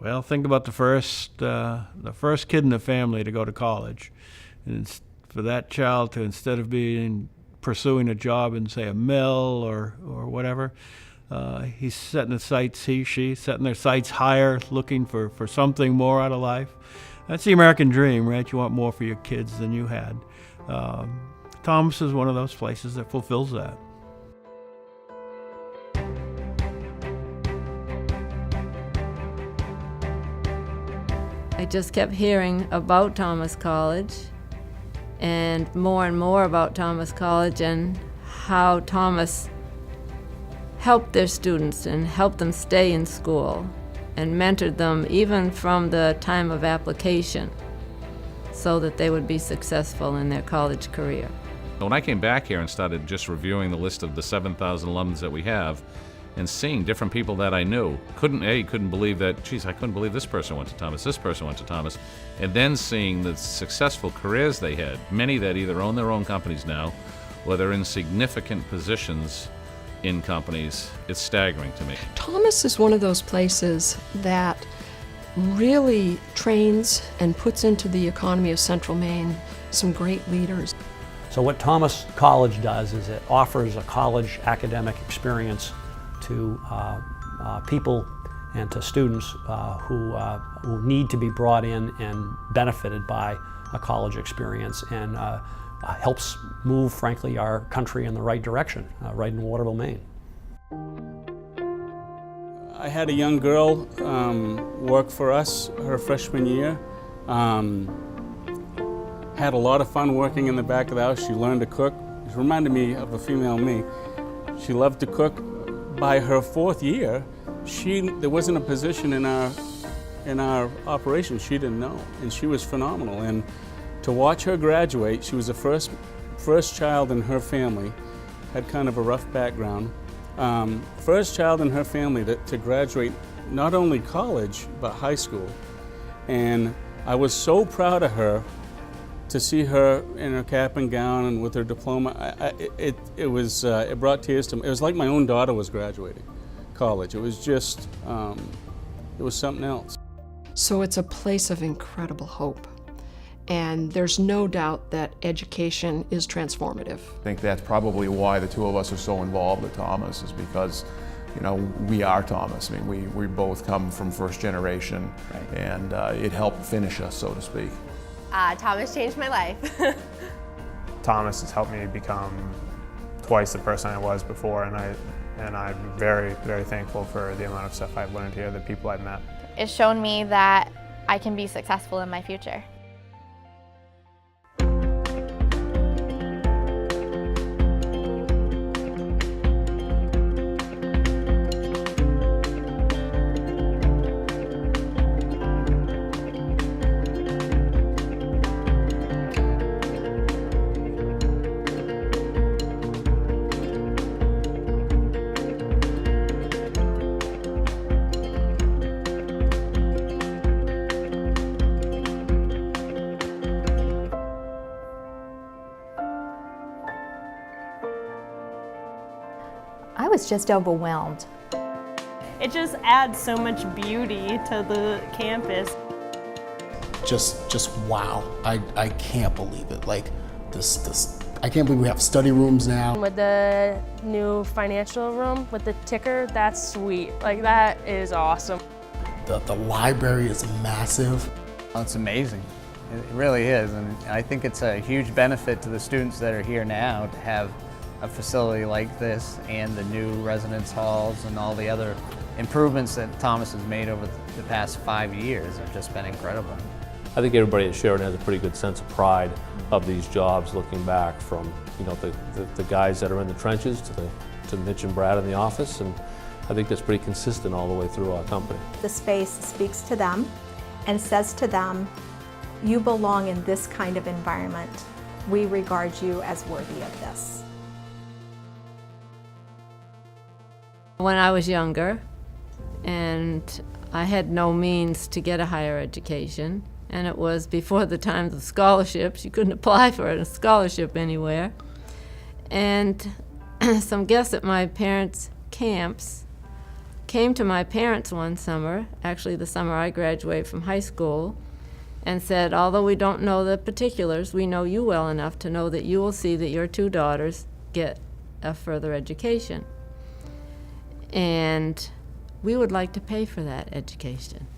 Well, think about the first kid in the family to go to college, and for that child to, instead of pursuing a job in, say, a mill or whatever, he's setting his sights, she setting their sights higher, looking for something more out of life. That's the American dream, right? You want more for your kids than you had. Thomas is one of those places that fulfills that. I just kept hearing about Thomas College and more about Thomas College and how Thomas helped their students and helped them stay in school and mentored them even from the time of application so that they would be successful in their college career. When I came back here and started just reviewing the list of the 7,000 alums that we have and seeing different people that I knew, couldn't believe that, geez, I couldn't believe this person went to Thomas, this person went to Thomas, and then seeing the successful careers they had, many that either own their own companies now or they're in significant positions in companies, it's staggering to me. Thomas is one of those places that really trains and puts into the economy of Central Maine some great leaders. So what Thomas College does is it offers a college academic experience to people and to students who need to be brought in and benefited by a college experience, and helps move, frankly, our country in the right direction, right in Waterville, Maine. I had a young girl work for us her freshman year. Had a lot of fun working in the back of the house. She learned to cook. It reminded me of a female me. She loved to cook. By her fourth year, there wasn't a position in our operation she didn't know, and she was phenomenal. And to watch her graduate, she was the first child in her family, had kind of a rough background. First child in her family to graduate not only college, but high school. And I was so proud of her to see her in her cap and gown and with her diploma. It brought tears to me. It was like my own daughter was graduating college. It was just, it was something else. So it's a place of incredible hope. And there's no doubt that education is transformative. I think that's probably why the two of us are so involved at Thomas, is because, you know, we are Thomas. I mean, we both come from first generation, right. And it helped finish us, so to speak. Thomas changed my life. Thomas has helped me become twice the person I was before, and I'm very, very thankful for the amount of stuff I've learned here, the people I've met. It's shown me that I can be successful in my future. I was just overwhelmed. It just adds so much beauty to the campus. Just wow. I can't believe it. Like this I can't believe we have study rooms now. With the new financial room with the ticker, that's sweet. Like, that is awesome. The library is massive. It's amazing. It really is, and I think it's a huge benefit to the students that are here now to have a facility like this and the new residence halls and all the other improvements that Thomas has made over the past 5 years have just been incredible. I think everybody at Sheridan has a pretty good sense of pride of these jobs, looking back from, you know, the guys that are in the trenches to Mitch and Brad in the office, and I think that's pretty consistent all the way through our company. The space speaks to them and says to them, you belong in this kind of environment. We regard you as worthy of this. When I was younger, and I had no means to get a higher education, and it was before the times of scholarships. You couldn't apply for a scholarship anywhere. And some guests at my parents' camps came to my parents one summer, actually the summer I graduated from high school, and said, although we don't know the particulars, we know you well enough to know that you will see that your 2 daughters get a further education. And we would like to pay for that education.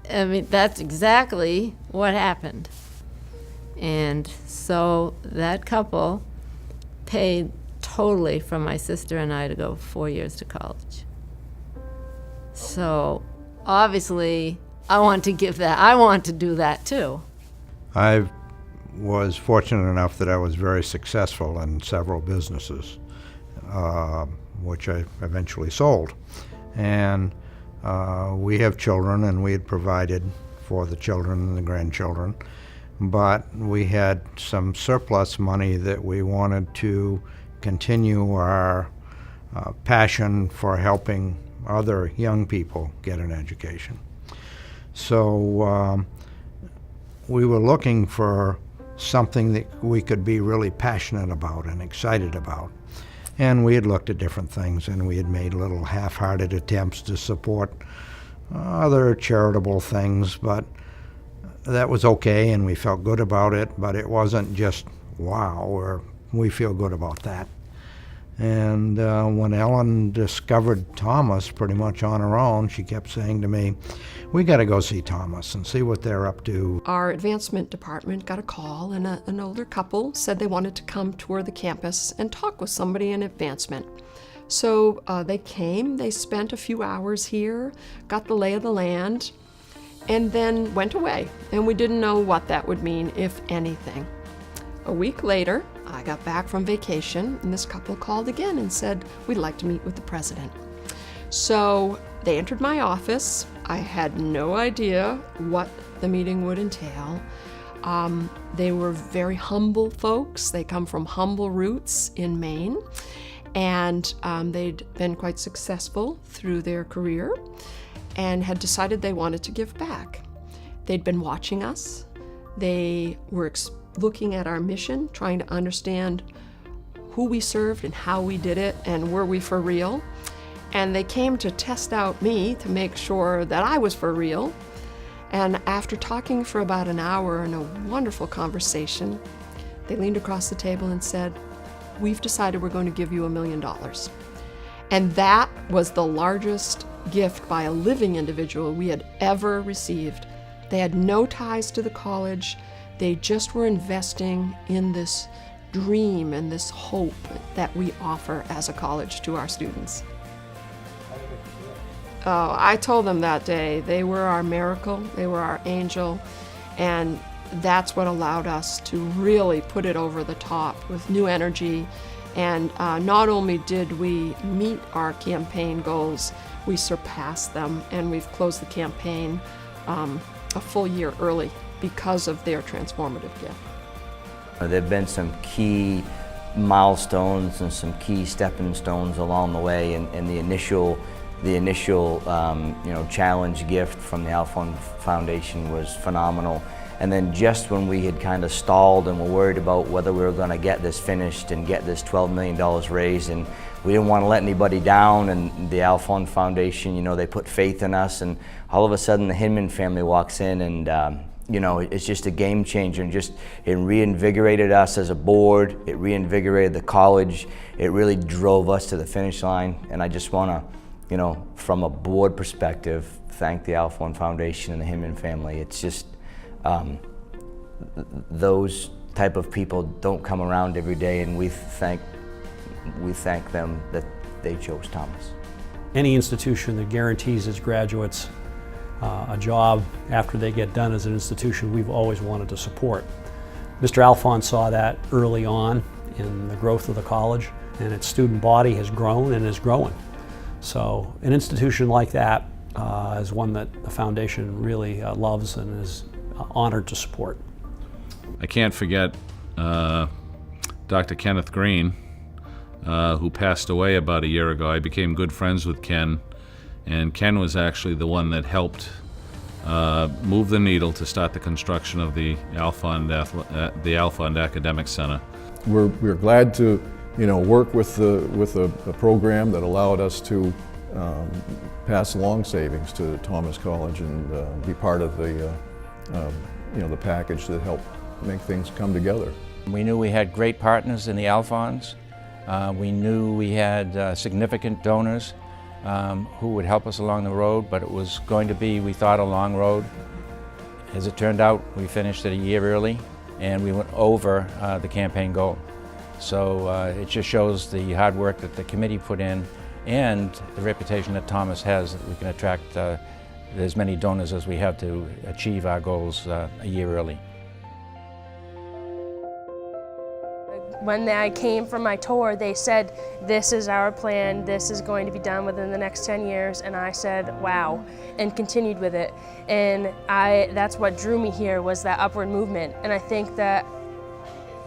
I mean, that's exactly what happened. And so that couple paid totally for my sister and I to go 4 years to college. So obviously, I want to give that. I want to do that too. I was fortunate enough that I was very successful in several businesses, which I eventually sold. And we have children, and we had provided for the children and the grandchildren. But we had some surplus money that we wanted to continue our passion for helping other young people get an education. So we were looking for something that we could be really passionate about and excited about. And we had looked at different things, and we had made little half-hearted attempts to support other charitable things, but that was okay, and we felt good about it, but it wasn't just, wow, or we feel good about that. And when Ellen discovered Thomas pretty much on her own, she kept saying to me, we got to go see Thomas and see what they're up to. Our advancement department got a call, and an older couple said they wanted to come tour the campus and talk with somebody in advancement. So they came, they spent a few hours here, got the lay of the land, and then went away. And we didn't know what that would mean, if anything. A week later, I got back from vacation, and this couple called again and said, we'd like to meet with the president. So they entered my office. I had no idea what the meeting would entail. They were very humble folks. They come from humble roots in Maine, and they'd been quite successful through their career and had decided they wanted to give back. They'd been watching us. They were looking at our mission, trying to understand who we served and how we did it, and were we for real. And they came to test out me to make sure that I was for real. And after talking for about an hour in a wonderful conversation, they leaned across the table and said, we've decided we're going to give you $1 million. And that was the largest gift by a living individual we had ever received. They had no ties to the college. They just were investing in this dream and this hope that we offer as a college to our students. Oh, I told them that day they were our miracle, they were our angel, and that's what allowed us to really put it over the top with new energy. And not only did we meet our campaign goals, we surpassed them, and we've closed the campaign a full year early because of their transformative gift. There have been some key milestones and some key stepping stones along the way, and the initial challenge gift from the Alfond Foundation was phenomenal. And then just when we had kind of stalled and were worried about whether we were going to get this finished and get this $12 million raised, and we didn't want to let anybody down, and the Alfond Foundation, they put faith in us, and all of a sudden the Hinman family walks in, and it's just a game changer, and it reinvigorated us as a board, it reinvigorated the college, it really drove us to the finish line. And I just want to, from a board perspective, thank the Alfond Foundation and the Hinman family. It's just, those type of people don't come around every day, and we thank them that they chose Thomas. Any institution that guarantees its graduates a job after they get done as an institution, we've always wanted to support. Mr. Alfond saw that early on in the growth of the college, and its student body has grown and is growing. So an institution like that is one that the foundation really loves and is honored to support. I can't forget Dr. Kenneth Green, who passed away about a year ago. I became good friends with Ken, and Ken was actually the one that helped move the needle to start the construction of the Alfond Academic Center. We're glad to work with a program that allowed us to pass along savings to Thomas College and be part of the the package that help make things come together. We knew we had great partners in the Alphons. We knew we had significant donors who would help us along the road, but it was going to be, we thought, a long road. As it turned out, we finished it a year early, and we went over the campaign goal. So it just shows the hard work that the committee put in and the reputation that Thomas has, that we can attract as many donors as we have to achieve our goals a year early. When I came for my tour, they said, this is our plan, this is going to be done within the next 10 years, and I said, wow, and continued with it. And that's what drew me here, was that upward movement. And I think that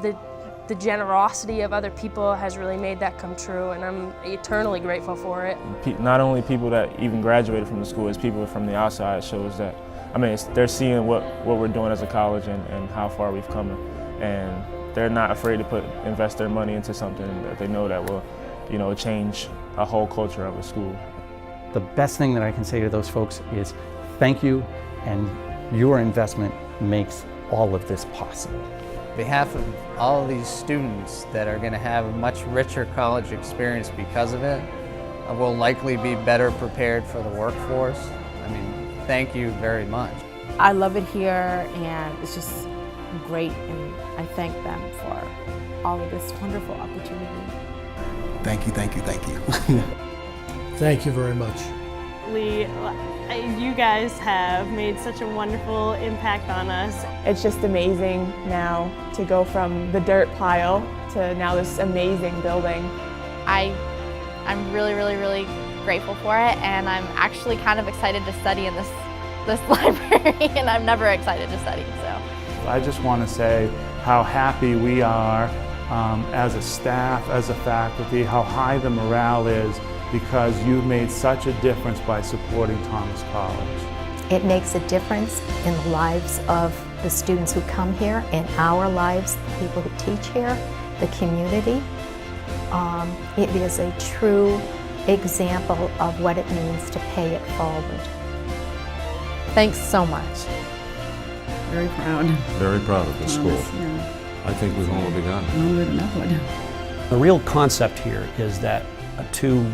the generosity of other people has really made that come true, and I'm eternally grateful for it. Not only people that even graduated from the school, it's people from the outside. Shows that, I mean, they're seeing what we're doing as a college and how far we've come, and they're not afraid to invest their money into something that they know that will, change a whole culture of a school. The best thing that I can say to those folks is thank you, and your investment makes all of this possible. On behalf of all of these students that are going to have a much richer college experience because of it, will likely be better prepared for the workforce. I mean, thank you very much. I love it here, and it's just great, and I thank them for all of this wonderful opportunity. Thank you, thank you, thank you. Thank you very much. Lee, you guys have made such a wonderful impact on us. It's just amazing now to go from the dirt pile to now this amazing building. I'm really, really, really grateful for it, and I'm actually kind of excited to study in this library, and I'm never excited to study, so. I just want to say how happy we are as a staff, as a faculty, how high the morale is, because you've made such a difference by supporting Thomas College. It makes a difference in the lives of the students who come here, in our lives, the people who teach here, the community. It is a true example of what it means to pay it forward. Thanks so much. Very proud. Very proud of the school. Yeah. I think we've only begun. Only begun. The real concept here is that to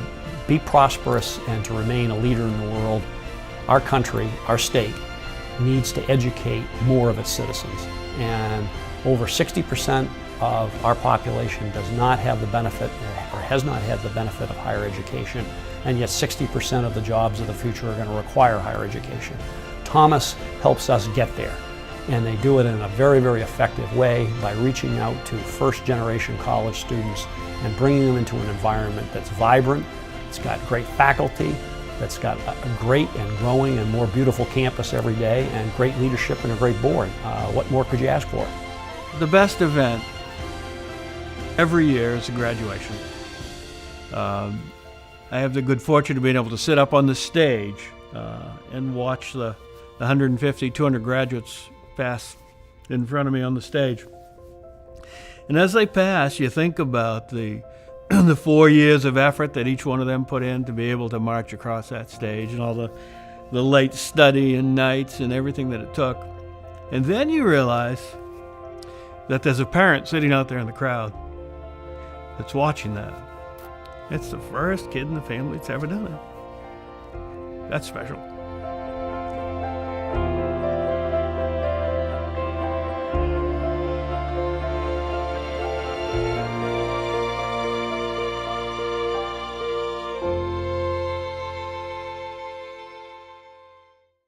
be prosperous and to remain a leader in the world, our country, our state, needs to educate more of its citizens. And over 60% of our population does not have the benefit, or has not had the benefit, of higher education, and yet 60% of the jobs of the future are going to require higher education. Thomas helps us get there, and they do it in a very, very effective way by reaching out to first-generation college students and bringing them into an environment that's vibrant, it's got great faculty, that's got a great and growing and more beautiful campus every day, and great leadership and a great board. What more could you ask for? The best event every year is a graduation. I have the good fortune of being able to sit up on the stage and watch the 150, 200 graduates pass in front of me on the stage. And as they pass, you think about the 4 years of effort that each one of them put in to be able to march across that stage, and all the late study and nights and everything that it took. And then you realize that there's a parent sitting out there in the crowd that's watching that. It's the first kid in the family that's ever done it. That's special.